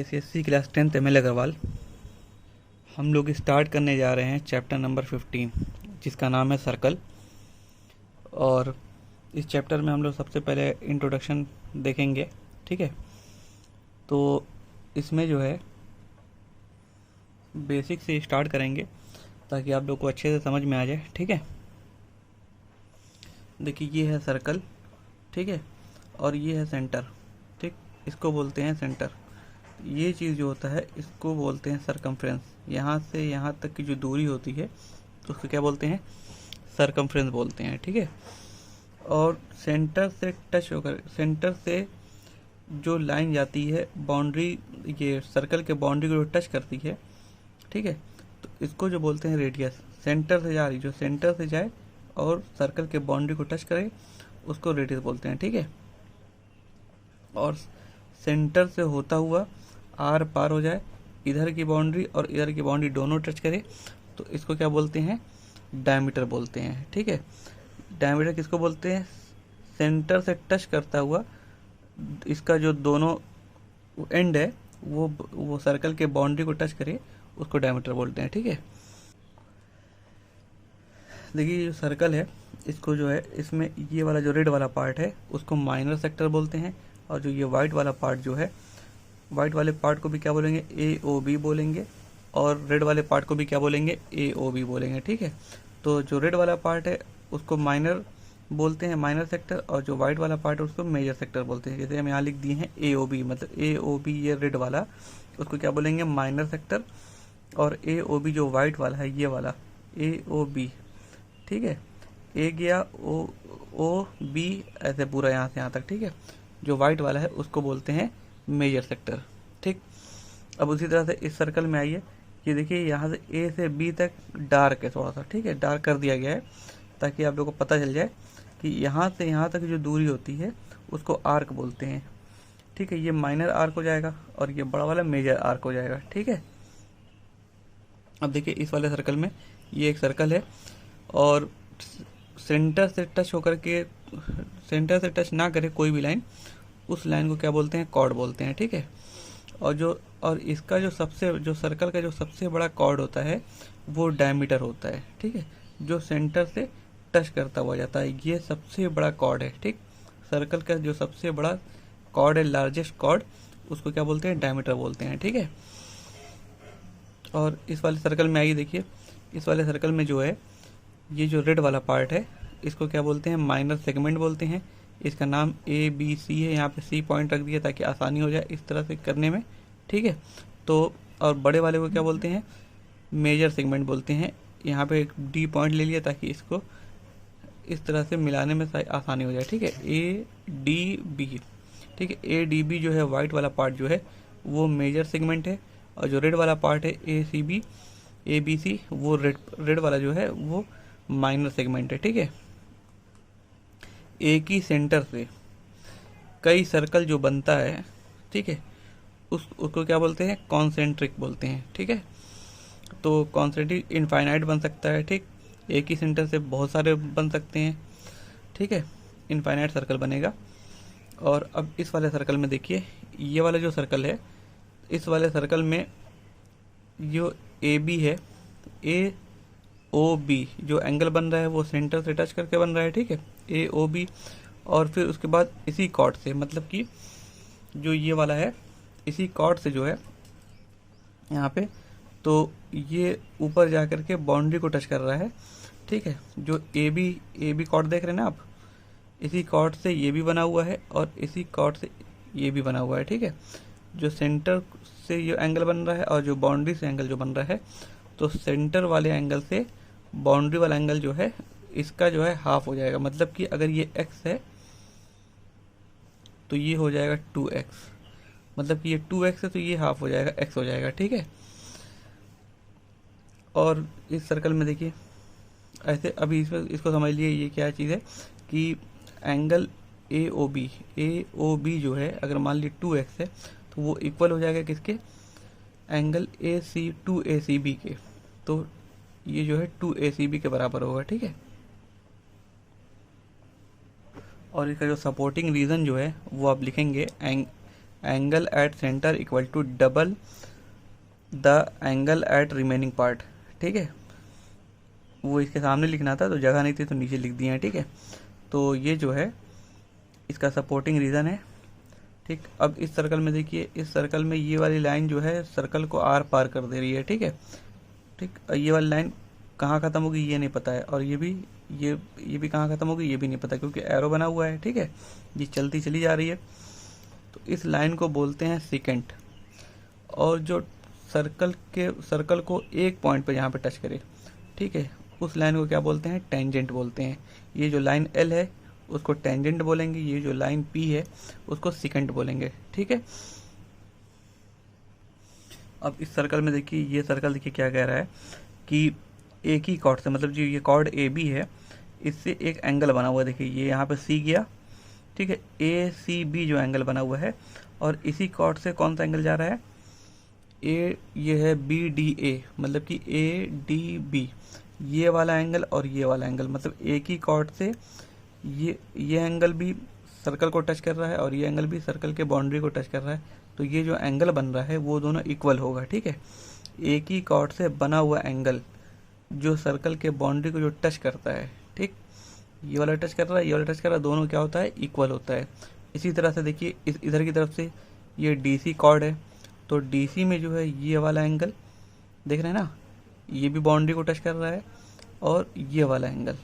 ICSE class 10th ML Agarwal. हम लोग start करने जा रहे हैं चैप्टर नंबर 15 जिसका नाम है सर्कल। और इस चैप्टर में हम लोग सबसे पहले इंट्रोडक्शन देखेंगे, ठीक है। तो इसमें जो है बेसिक से स्टार्ट करेंगे ताकि आप लोग को अच्छे से समझ में आ जाए, ठीक है। देखिए ये है सर्कल, ठीक है, और ये है सेंटर, ठीक। इसको बोलते हैं सेंटर। ये चीज़ जो होता है इसको बोलते हैं सरकमफ्रेंस। यहाँ से यहाँ तक की जो दूरी होती है तो उसको क्या बोलते हैं, सरकमफ्रेंस बोलते हैं, ठीक है। और सेंटर से टच होकर, सेंटर से जो लाइन जाती है बाउंड्री, ये सर्कल के बाउंड्री को जो टच करती है, ठीक है, तो इसको जो बोलते हैं रेडियस। सेंटर से जा रही, जो सेंटर से जाए और सर्कल के बाउंड्री को टच करे उसको रेडियस बोलते हैं, ठीक है। और सेंटर से होता हुआ आर पार हो जाए, इधर की बाउंड्री और इधर की बाउंड्री दोनों टच करे तो इसको क्या बोलते हैं, डायमीटर बोलते हैं, ठीक है। डायमीटर किसको बोलते हैं, सेंटर से टच करता हुआ इसका जो दोनों एंड है वो सर्कल के बाउंड्री को टच करे उसको डायमीटर बोलते हैं, ठीक है। देखिए जो सर्कल है इसको जो है, इसमें ये वाला जो रेड वाला पार्ट है उसको माइनर सेक्टर बोलते हैं, और जो ये वाइट वाला पार्ट जो है, वाइट वाले पार्ट को भी क्या बोलेंगे, AOB बोलेंगे, और रेड वाले पार्ट को भी क्या बोलेंगे, AOB बोलेंगे, ठीक है। तो जो रेड वाला पार्ट है उसको माइनर बोलते हैं, माइनर सेक्टर, और जो वाइट वाला पार्ट है उसको मेजर सेक्टर बोलते हैं। जैसे हम यहाँ लिख दिए हैं AOB, मतलब AOB ये रेड वाला, उसको क्या बोलेंगे, माइनर सेक्टर, और AOB जो वाइट वाला है ये वाला AOB, ठीक है। ए गया OB ऐसे पूरा यहाँ से यहाँ तक, ठीक है। जो वाइट वाला है उसको बोलते हैं मेजर सेक्टर, ठीक। अब उसी तरह से इस सर्कल में आइए, ये देखिए यहाँ से A से B तक डार्क है थोड़ा सा, ठीक है, डार्क कर दिया गया है ताकि आप लोगों को पता चल जाए कि यहाँ से यहाँ तक जो दूरी होती है उसको आर्क बोलते हैं, ठीक है। ये माइनर आर्क हो जाएगा और ये बड़ा वाला मेजर आर्क हो जाएगा, ठीक है। अब देखिए इस वाले सर्कल में ये एक सर्कल है और सेंटर से टच होकर के, सेंटर से टच ना करे कोई भी लाइन, उस लाइन को क्या बोलते हैं, कॉर्ड बोलते हैं, ठीक है। और इसका जो सर्कल का जो सबसे बड़ा कॉर्ड होता है वो डायमीटर होता है, ठीक है, जो सेंटर से टच करता हुआ जाता है, ये सबसे बड़ा कॉर्ड है, ठीक। सर्कल का जो सबसे बड़ा कॉर्ड है, लार्जेस्ट कॉर्ड, उसको क्या बोलते हैं, डायमीटर बोलते हैं, ठीक है। और इस वाले सर्कल में आइए, देखिए इस वाले सर्कल में जो है ये जो रेड वाला पार्ट है इसको क्या बोलते हैं, माइनर सेगमेंट बोलते हैं। इसका नाम ABC है, यहाँ पे C पॉइंट रख दिया ताकि आसानी हो जाए इस तरह से करने में, ठीक है। तो और बड़े वाले को क्या बोलते हैं, मेजर सेगमेंट बोलते हैं। यहाँ पे एक D पॉइंट ले लिया ताकि इसको इस तरह से मिलाने में आसानी हो जाए, ठीक है। ADB, ठीक है। ADB जो है वाइट वाला पार्ट जो है वो मेजर सेगमेंट है, और जो रेड वाला पार्ट है ACB ABC वो रेड वाला जो है वो माइनर सेगमेंट है, ठीक है। एक ही सेंटर से कई सर्कल जो बनता है, ठीक है, उसको क्या बोलते हैं, कॉन्सेंट्रिक बोलते हैं, ठीक है। तो कॉन्सेंट्रिक इनफाइनाइट बन सकता है, ठीक। एक ही सेंटर से बहुत सारे बन सकते हैं, ठीक है, इनफाइनाइट सर्कल बनेगा। और अब इस वाले सर्कल में देखिए, ये वाला जो सर्कल है, इस वाले सर्कल में जो AB है, AOB जो एंगल बन रहा है वो सेंटर से टच करके बन रहा है, ठीक है, AOB। और फिर उसके बाद इसी कॉर्ड से, मतलब कि जो ये वाला है इसी कॉर्ड से जो है यहाँ पे, तो ये ऊपर जा कर के बाउंड्री को टच कर रहा है, ठीक है। जो AB कॉर्ड देख रहे हैं ना आप, इसी कॉर्ड से ये भी बना हुआ है और इसी कॉर्ड से ये भी बना हुआ है, ठीक है। जो सेंटर से ये एंगल बन रहा है और जो बाउंड्री से एंगल जो बन रहा है, तो सेंटर वाले एंगल से बाउंड्री वाला एंगल जो है इसका जो है हाफ हो जाएगा। मतलब कि अगर ये x है तो ये हो जाएगा 2x, मतलब कि ये 2x है तो ये हाफ हो जाएगा, x हो जाएगा, ठीक है। और इस सर्कल में देखिए ऐसे, अभी इसको समझ लिए ये क्या चीज़ है कि एंगल AOB जो है, अगर मान ली 2x है तो वो इक्वल हो जाएगा किसके, एंगल AC2ACB के, तो ये जो है 2ACB के बराबर होगा, ठीक है। और इसका जो सपोर्टिंग रीजन जो है वो आप लिखेंगे angle at centre equal to double the angle at remaining part. ठीक है, वो इसके सामने लिखना था तो जगह नहीं थी तो नीचे लिख दिए हैं। ठीक है, तो ये जो है इसका सपोर्टिंग रीज़न है। ठीक, अब इस सर्कल में देखिए, इस सर्कल में ये वाली लाइन जो है सर्कल को आर पार कर दे रही है। ठीक है, ठीक, ये वाली लाइन कहाँ ख़त्म होगी ये नहीं पता है, और ये भी कहाँ ख़त्म होगी ये भी नहीं पता, क्योंकि एरो बना हुआ है। ठीक है, ये चलती चली जा रही है। तो इस लाइन को बोलते हैं सेकेंट, और जो सर्कल को एक पॉइंट पे यहाँ पे टच करे, ठीक है, उस लाइन को क्या बोलते हैं, टेंजेंट बोलते हैं। ये जो लाइन एल है उसको टेंजेंट बोलेंगे, ये जो लाइन पी है उसको सेकेंट बोलेंगे। ठीक है, अब इस सर्कल में देखिए, ये सर्कल देखिए क्या कह रहा है कि एक ही कॉर्ड से, मतलब जो ये कॉर्ड ए बी है इससे एक एंगल बना हुआ है। देखिए ये यहाँ पे सी गया, ठीक है, ए सी बी जो एंगल बना हुआ है, और इसी कॉर्ड से कौन सा एंगल जा रहा है, ये है बी डी ए, मतलब कि ए डी बी, ये वाला एंगल और ये वाला एंगल, मतलब एक ही कॉर्ड से ये एंगल भी सर्कल को टच कर रहा है और ये एंगल भी सर्कल के बाउंड्री को टच कर रहा है। तो ये जो एंगल बन रहा है वो दोनों इक्वल होगा। ठीक है, एक ही कॉर्ड से बना हुआ एंगल जो सर्कल के बाउंड्री को जो टच करता है, ठीक, ये वाला टच कर रहा है, ये वाला टच कर रहा है, दोनों क्या होता है, इक्वल होता है। इसी तरह से देखिए इधर की तरफ से ये डीसी कॉर्ड है, तो डीसी में जो है ये वाला एंगल देख रहे हैं ना, ये भी बाउंड्री को टच कर रहा है, और ये वाला एंगल,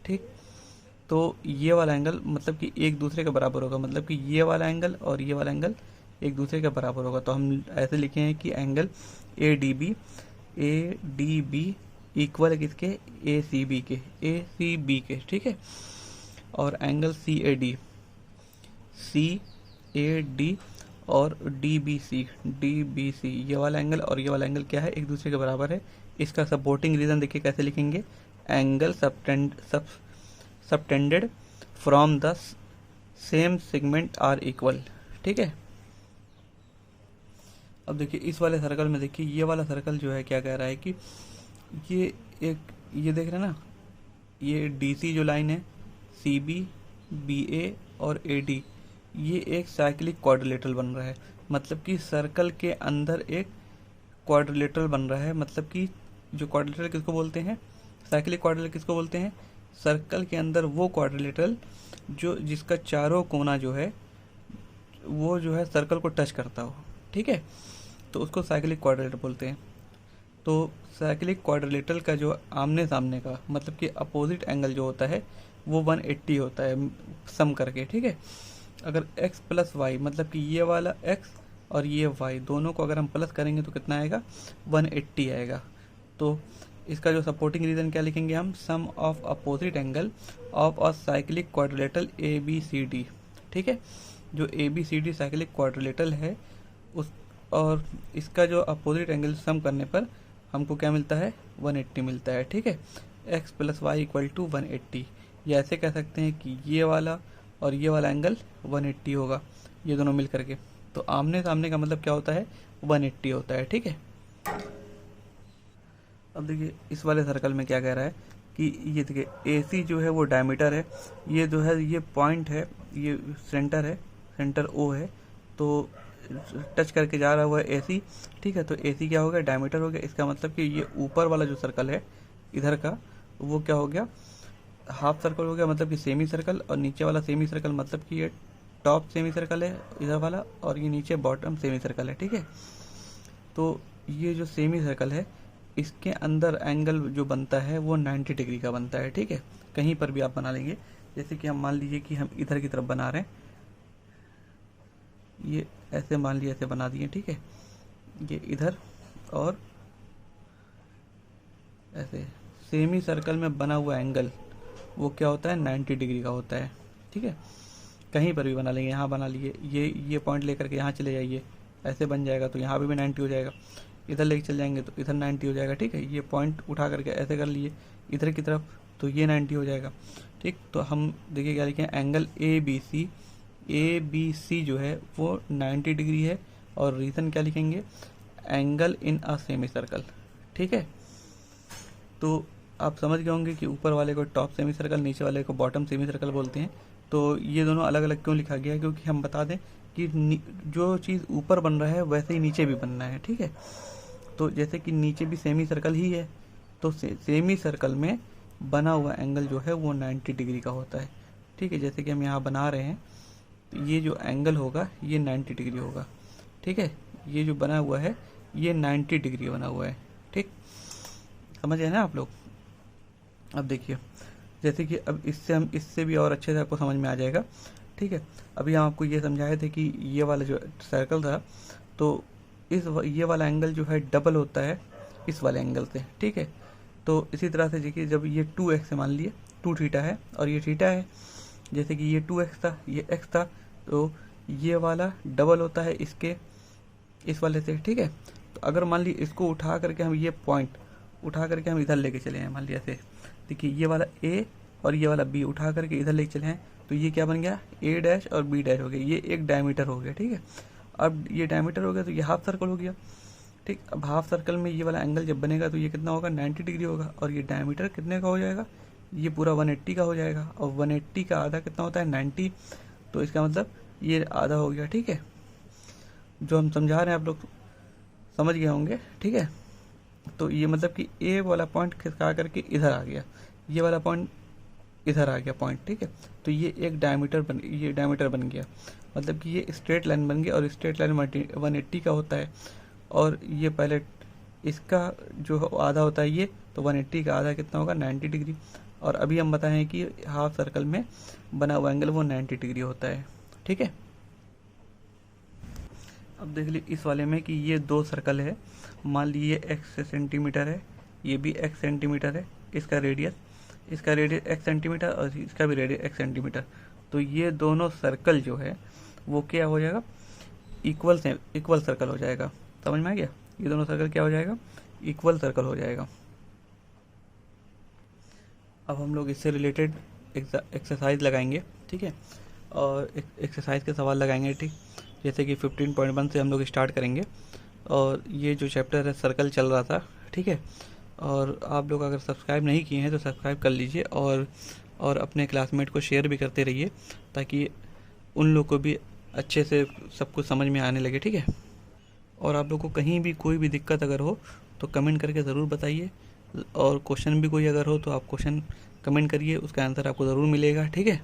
ठीक, तो ये वाला एंगल मतलब कि एक दूसरे के बराबर होगा, मतलब कि ये वाला एंगल और ये वाला एंगल एक दूसरे के बराबर होगा। तो हम ऐसे लिखे हैं कि angle A D B equal किसके, ए सी बी के, ठीक है, और एंगल सी ए डी और डी बी सी, ये वाला एंगल और ये वाला एंगल क्या है, एक दूसरे के बराबर है। इसका सपोर्टिंग रीजन देखिए कैसे लिखेंगे, angle subtended from the same segment are equal. ठीक है, अब देखिए इस वाले सर्कल में देखिए, ये वाला सर्कल जो है क्या कह रहा है कि ये देख रहे हैं ना, ये डीसी जो लाइन है, सी बी ए और ए डी, ये एक साइक्लिक क्वाड्रिलेटरल बन रहा है। मतलब कि सर्कल के अंदर एक क्वाड्रिलेटरल बन रहा है। मतलब कि जो क्वाड्रिलेटरल किसको बोलते हैं, साइक्लिक क्वाड्रिलेटरल किसको बोलते हैं, सर्कल के अंदर वो क्वाड्रिलेटरल जिसका चारों कोना जो है वो जो है सर्कल को टच करता हो। ठीक है, तो उसको साइक्लिक क्वाड्रिलेटरल बोलते हैं। तो साइक्लिक क्वाड्रिलेटरल का जो आमने सामने का मतलब कि अपोजिट एंगल जो होता है वो 180 होता है सम करके। ठीक है, अगर x प्लस वाई, मतलब कि ये वाला x और ये y दोनों को अगर हम प्लस करेंगे तो कितना आएगा, 180 आएगा। तो इसका जो सपोर्टिंग रीजन क्या लिखेंगे हम, sum of opposite angle of a cyclic quadrilateral A B C D. ठीक है, जो A B C D cyclic quadrilateral है उस, और इसका जो अपोजिट एंगल सम करने पर हमको क्या मिलता है, 180 मिलता है। ठीक है, x plus Y equal to 180, या ऐसे कह सकते हैं कि ये वाला और ये वाला एंगल 180 होगा, ये दोनों मिल करके। तो आमने सामने का मतलब क्या होता है, 180 होता है। ठीक है, अब देखिए इस वाले सर्कल में क्या कह रहा है कि ये देखिए AC जो है वो डायमीटर है, ये जो है ये पॉइंट है, ये सेंटर है, सेंटर O है, तो टच करके जा रहा हुआ है AC। ठीक है, तो AC क्या हो गया, डायमीटर हो गया। इसका मतलब कि ये ऊपर वाला जो सर्कल है इधर का वो क्या हो गया, हाफ सर्कल हो गया, मतलब कि सेमी सर्कल, और नीचे वाला सेमी सर्कल मतलब कि ये टॉप सेमी सर्कल है इधर वाला, और ये नीचे बॉटम सेमी सर्कल है। ठीक है, तो ये जो सेमी सर्कल है इसके अंदर एंगल जो बनता है वो 90 डिग्री का बनता है। ठीक है, कहीं पर भी आप बना लेंगे, जैसे कि हम मान लीजिए कि हम इधर की तरफ बना रहे हैं, ये ऐसे मान लिया, ऐसे बना दिए। ठीक है, ये इधर और ऐसे सेमी सर्कल में बना हुआ एंगल वो क्या होता है, 90 डिग्री का होता है। ठीक है, कहीं पर भी बना लेंगे, यहाँ बना लिए, ये पॉइंट लेकर के यहाँ चले जाइए, ऐसे बन जाएगा, तो यहाँ भी 90 हो जाएगा। इधर लेके चल जाएंगे तो इधर 90 हो जाएगा। ठीक है, ये पॉइंट उठा करके ऐसे कर लिए इधर की तरफ, तो ये 90 हो जाएगा। ठीक, तो हम देखिए क्या लिखें, एंगल ए बी सी जो है वो 90 डिग्री है, और रीज़न क्या लिखेंगे, angle in a semi circle. ठीक है, तो आप समझ गए होंगे कि ऊपर वाले को टॉप सेमी सर्कल, नीचे वाले को बॉटम सेमी सर्कल बोलते हैं। तो ये दोनों अलग अलग क्यों लिखा गया है, क्योंकि हम बता दें कि जो चीज़ ऊपर बन रहा है वैसे ही नीचे भी बनना है, ठीक है। तो जैसे कि नीचे भी सेमी सर्कल ही है, तो सेमी सर्कल में बना हुआ एंगल जो है वो 90 डिग्री का होता है, ठीक है। जैसे कि हम यहाँ बना रहे हैं, तो ये जो एंगल होगा ये 90 डिग्री होगा, ठीक है। ये जो बना हुआ है ये 90 डिग्री बना हुआ है, ठीक, समझ गए ना आप लोग। अब देखिए, जैसे कि अब इससे भी और अच्छे से आपको समझ में आ जाएगा, ठीक है। अभी हम आपको ये समझाए थे कि ये वाला जो सर्कल था, तो ये वाला एंगल जो है डबल होता है इस वाले एंगल से, ठीक है। तो इसी तरह से देखिए, जब ये 2x है, मान लिए 2 थीटा है और ये थीटा है, जैसे कि ये 2x था, ये x था, तो ये वाला डबल होता है इसके इस वाले से, ठीक है। तो अगर मान ली इसको उठा करके हम ये पॉइंट उठा करके हम इधर लेके चले हैं, मान लिया ऐसे, देखिए ये वाला a और ये वाला b उठा करके इधर लेके चले हैं, तो ये क्या बन गया, a डैश और b डैश हो गया, ये एक डायमीटर हो गया, ठीक है। अब ये डायमीटर हो गया तो ये हाफ सर्कल हो गया, ठीक। अब हाफ सर्कल में ये वाला एंगल जब बनेगा तो ये कितना होगा, 90 डिग्री होगा, और ये डायमीटर कितने का हो जाएगा, ये पूरा 180 का हो जाएगा, और 180 का आधा कितना होता है, 90, तो इसका मतलब ये आधा हो गया, ठीक है। जो हम समझा रहे हैं आप लोग समझ गए होंगे, ठीक है। तो ये मतलब कि ए वाला पॉइंट खिसका करके इधर आ गया, ये वाला पॉइंट इधर आ गया पॉइंट, ठीक है। तो ये एक डायमीटर बन गया, मतलब कि ये स्ट्रेट लाइन बन गया, और स्ट्रेट लाइन 180 का होता है, और ये पहले इसका जो आधा होता है ये, तो 180 का आधा कितना होगा, 90 डिग्री। और अभी हम बताएं कि हाफ सर्कल में बना हुआ एंगल वो 90 डिग्री होता है, ठीक है। अब देख ली इस वाले में कि ये 2 सर्कल है, मान लीजिए x सेंटीमीटर है, ये भी x सेंटीमीटर है, इसका रेडियस x सेंटीमीटर और इसका भी रेडियस x सेंटीमीटर। तो ये दोनों सर्कल जो है वो क्या हो जाएगा, इक्वल सर्कल हो जाएगा, समझ में आ गया। ये दोनों सर्कल क्या हो जाएगा, इक्वल सर्कल हो जाएगा। अब हम लोग इससे रिलेटेड एक्सरसाइज लगाएंगे, ठीक है, और एक्सरसाइज के सवाल लगाएंगे, ठीक। जैसे कि 15.1 से हम लोग स्टार्ट करेंगे, और ये जो चैप्टर है सर्कल चल रहा था, ठीक है। और आप लोग अगर सब्सक्राइब नहीं किए हैं तो सब्सक्राइब कर लीजिए, और अपने क्लासमेट को शेयर भी करते रहिए, ताकि उन लोग को भी अच्छे से सब कुछ समझ में आने लगे, ठीक है। और आप लोग को कहीं भी कोई भी दिक्कत अगर हो तो कमेंट करके ज़रूर बताइए, और क्वेश्चन भी कोई अगर हो तो आप क्वेश्चन कमेंट करिए, उसका आंसर आपको ज़रूर मिलेगा, ठीक है।